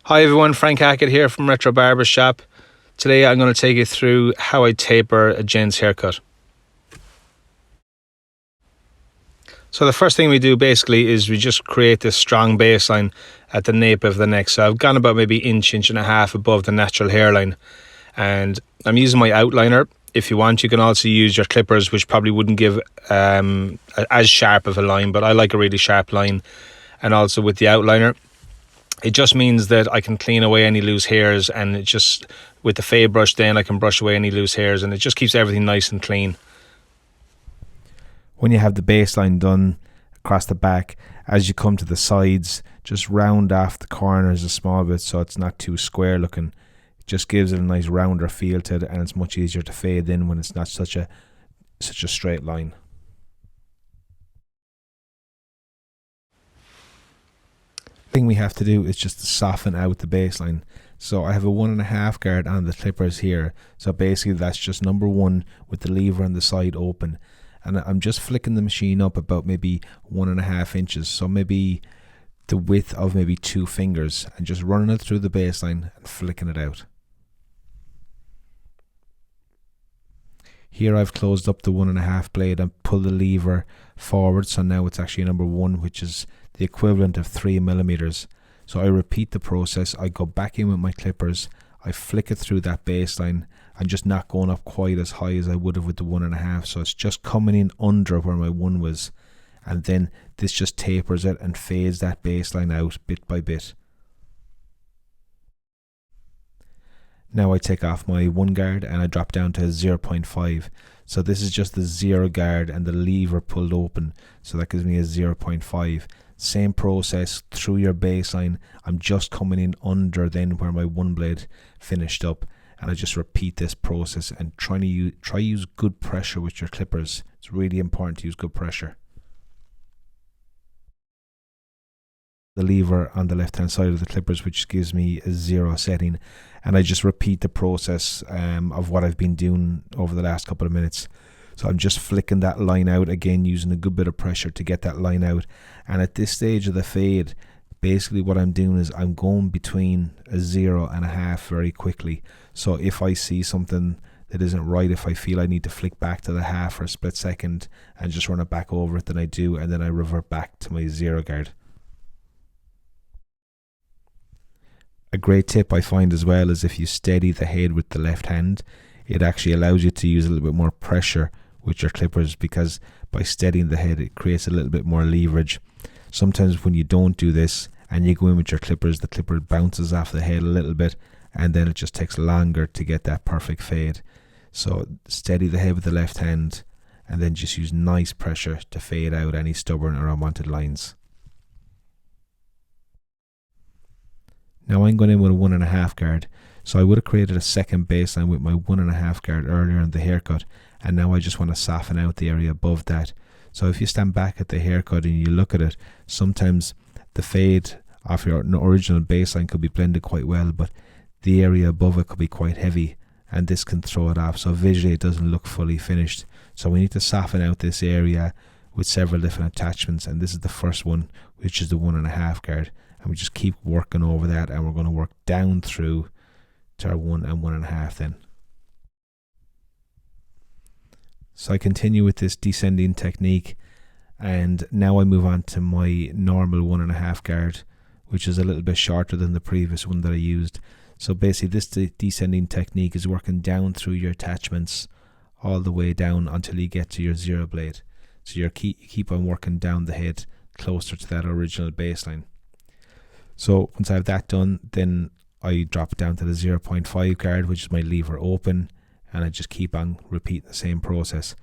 Hi everyone, Frank Hackett here from Retro Barber Shop. Today I'm going to take you through how I taper a gent's haircut. So the first thing we do basically is we just create this strong baseline at the nape of the neck. So I've gone about maybe inch and a half above the natural hairline. And I'm using my outliner. If you want, you can also use your clippers, which probably wouldn't give as sharp of a line, but I like a really sharp line. And also with the outliner, it just means that I can clean away any loose hairs, and it just, with the fade brush then I can brush away any loose hairs, and it just keeps everything nice and clean. When you have the baseline done across the back, as you come to the sides, just round off the corners a small bit so it's not too square looking. It just gives it a nice rounder feel to it, and it's much easier to fade in when it's not such a straight line. Thing we have to do is just to soften out the baseline. So I have a 1.5 guard on the clippers here, so basically that's just number one with the lever on the side open, and I'm just flicking the machine up about maybe 1.5 inches, so maybe the width of maybe 2 fingers, and just running it through the baseline and flicking it out. Here I've closed up the 1.5 blade and pulled the lever forward, so now it's actually number one, which is the equivalent of 3 millimeters. So I repeat the process. I go back in with my clippers, I flick it through that baseline. I'm just not going up quite as high as I would have with the 1.5, so it's just coming in under where my one was, and then this just tapers it and fades that baseline out bit by bit. Now I take off my 1 guard and I drop down to 0.5. So this is just the 0 guard and the lever pulled open, so that gives me a 0.5. Same process through your baseline. I'm just coming in under then where my 1 blade finished up, and I just repeat this process and try use good pressure with your clippers. It's really important to use good pressure. The lever on the left hand side of the clippers, which gives me a 0 setting, and I just repeat the process of what I've been doing over the last couple of minutes. So I'm just flicking that line out again, using a good bit of pressure to get that line out. And at this stage of the fade, basically what I'm doing is I'm going between a 0 and a half very quickly. So if I see something that isn't right, if I feel I need to flick back to the half for a split second and just run it back over it, then I do, and then I revert back to my 0 guard. A great tip I find as well is if you steady the head with the left hand, it actually allows you to use a little bit more pressure with your clippers, because by steadying the head it creates a little bit more leverage. Sometimes when you don't do this and you go in with your clippers, the clipper bounces off the head a little bit, and then it just takes longer to get that perfect fade. So steady the head with the left hand, and then just use nice pressure to fade out any stubborn or unwanted lines. Now I'm going in with a 1.5 guard. So I would have created a second baseline with my 1.5 guard earlier in the haircut, and now I just want to soften out the area above that. So if you stand back at the haircut and you look at it, sometimes the fade off your original baseline could be blended quite well, but the area above it could be quite heavy, and this can throw it off. So visually it doesn't look fully finished. So we need to soften out this area with several different attachments, and this is the first one, which is the 1.5 guard. And we just keep working over that, and we're going to work down through to our 1 and 1.5 then. So I continue with this descending technique, and now I move on to my normal 1.5 guard, which is a little bit shorter than the previous one that I used. So basically this descending technique is working down through your attachments all the way down until you get to your 0 blade. So you keep on working down the head closer to that original baseline. So once I have that done, then I drop it down to the 0.5 guard, which is my lever open, and I just keep on repeating the same process.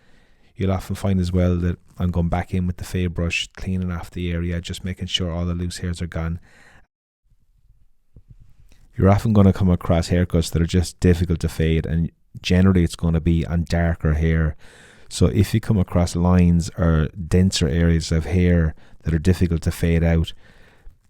You'll often find as well that I'm going back in with the fade brush, cleaning off the area, just making sure all the loose hairs are gone. You're often going to come across haircuts that are just difficult to fade, and generally it's going to be on darker hair. So if you come across lines or denser areas of hair that are difficult to fade out,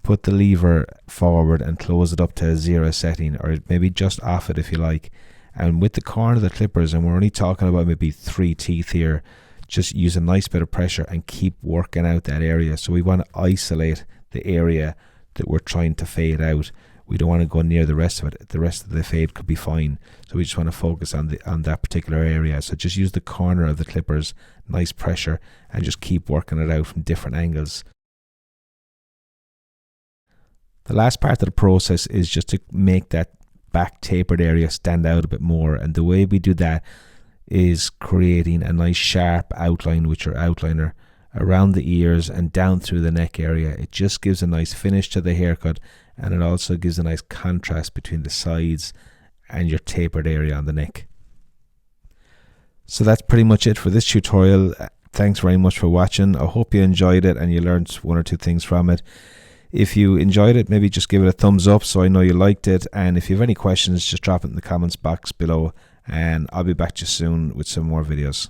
put the lever forward and close it up to a 0 setting, or maybe just off it if you like. And with the corner of the clippers, and we're only talking about maybe 3 teeth here, just use a nice bit of pressure and keep working out that area. So we want to isolate the area that we're trying to fade out. we don't want to go near the rest of it. The rest of the fade could be fine. So we just want to focus on that particular area. So just use the corner of the clippers, nice pressure, and just keep working it out from different angles. The last part of the process is just to make that back tapered area stand out a bit more, and the way we do that is creating a nice sharp outline with your outliner around the ears and down through the neck area. It just gives a nice finish to the haircut, and it also gives a nice contrast between the sides and your tapered area on the neck. So that's pretty much it for this tutorial. Thanks very much for watching. I hope you enjoyed it and you learned one or two things from it. If you enjoyed it, maybe just give it a thumbs up so I know you liked it, and if you have any questions, just drop it in the comments box below, and I'll be back to you soon with some more videos.